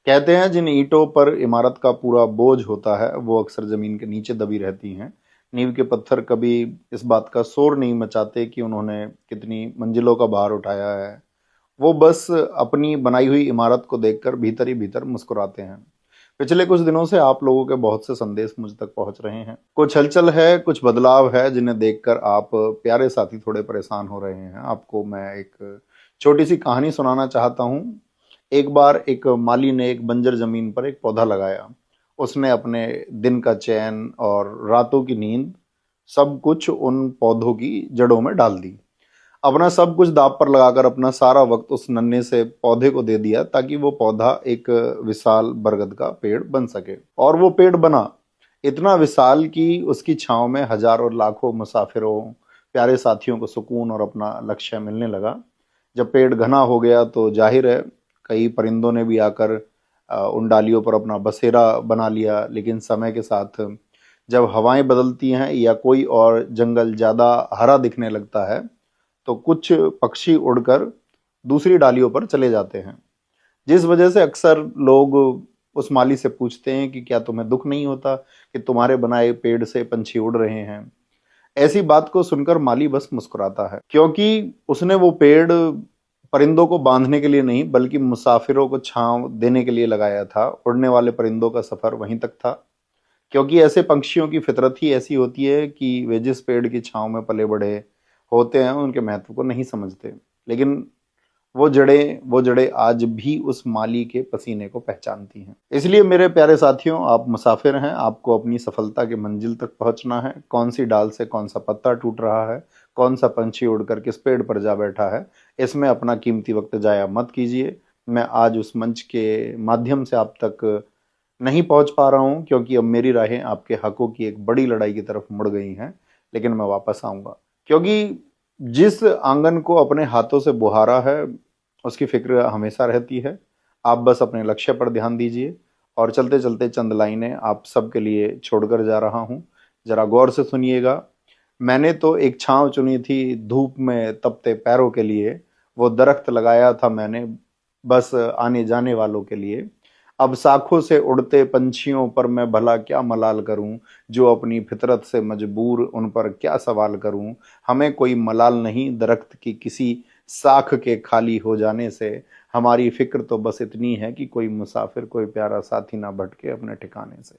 कहते हैं जिन ईंटों पर इमारत का पूरा बोझ होता है वो अक्सर जमीन के नीचे दबी रहती हैं। नींव के पत्थर कभी इस बात का शोर नहीं मचाते कि उन्होंने कितनी मंजिलों का भार उठाया है। वो बस अपनी बनाई हुई इमारत को देखकर भीतर ही भीतर मुस्कुराते हैं। पिछले कुछ दिनों से आप लोगों के बहुत से संदेश मुझ तक पहुंच रहे हैं। कुछ हलचल है, कुछ बदलाव है जिन्हें देखकर आप प्यारे साथी थोड़े परेशान हो रहे हैं। आपको मैं एक छोटी सी कहानी सुनाना चाहता हूँ। एक बार एक माली ने एक बंजर जमीन पर एक पौधा लगाया। उसने अपने दिन का चैन और रातों की नींद सब कुछ उन पौधों की जड़ों में डाल दी। अपना सब कुछ दांव पर लगाकर अपना सारा वक्त उस नन्हे से पौधे को दे दिया ताकि वो पौधा एक विशाल बरगद का पेड़ बन सके। और वो पेड़ बना इतना विशाल कि उसकी छांव में हजारों लाखों मुसाफिरों, प्यारे साथियों को सुकून और अपना लक्ष्य मिलने लगा। जब पेड़ घना हो गया तो जाहिर है कई परिंदों ने भी आकर उन डालियों पर अपना बसेरा बना लिया। लेकिन समय के साथ जब हवाएं बदलती हैं या कोई और जंगल ज्यादा हरा दिखने लगता है तो कुछ पक्षी उड़कर दूसरी डालियों पर चले जाते हैं। जिस वजह से अक्सर लोग उस माली से पूछते हैं कि क्या तुम्हें दुख नहीं होता कि तुम्हारे बनाए पेड़ से पंछी उड़ रहे हैं। ऐसी बात को सुनकर माली बस मुस्कुराता है, क्योंकि उसने वो पेड़ परिंदों को बांधने के लिए नहीं बल्कि मुसाफिरों को छांव देने के लिए लगाया था। उड़ने वाले परिंदों का सफर वहीं तक था, क्योंकि ऐसे पंक्षियों की फितरत ही ऐसी होती है कि वे जिस पेड़ की छांव में पले बढ़े होते हैं उनके महत्व को नहीं समझते। लेकिन वो जड़ें आज भी उस माली के पसीने को पहचानती हैं। इसलिए मेरे प्यारे साथियों, आप मुसाफिर हैं। आपको अपनी सफलता के मंजिल तक पहुंचना है। कौन सी डाल से कौन सा पत्ता टूट रहा है, कौन सा पंछी उड़कर किस पेड़ पर जा बैठा है, इसमें अपना कीमती वक्त जाया मत कीजिए। मैं आज उस मंच के माध्यम से आप तक नहीं पहुंच पा रहा हूं, क्योंकि अब मेरी राहें आपके हकों की एक बड़ी लड़ाई की तरफ मुड़ गई हैं। लेकिन मैं वापस आऊंगा, क्योंकि जिस आंगन को अपने हाथों से बुहारा है उसकी फिक्र हमेशा रहती है। आप बस अपने लक्ष्य पर ध्यान दीजिए। और चलते चलते चंद लाइनें आप सबके लिए छोड़कर जा रहा हूं, जरा गौर से सुनिएगा। मैंने तो एक छांव चुनी थी धूप में तपते पैरों के लिए, वो दरख्त लगाया था मैंने बस आने जाने वालों के लिए। अब शाखों से उड़ते पंछियों पर मैं भला क्या मलाल करूं, जो अपनी फितरत से मजबूर उन पर क्या सवाल करूं। हमें कोई मलाल नहीं दरख्त की किसी साख के खाली हो जाने से। हमारी फिक्र तो बस इतनी है कि कोई मुसाफिर, कोई प्यारा साथी ना भटके अपने ठिकाने से।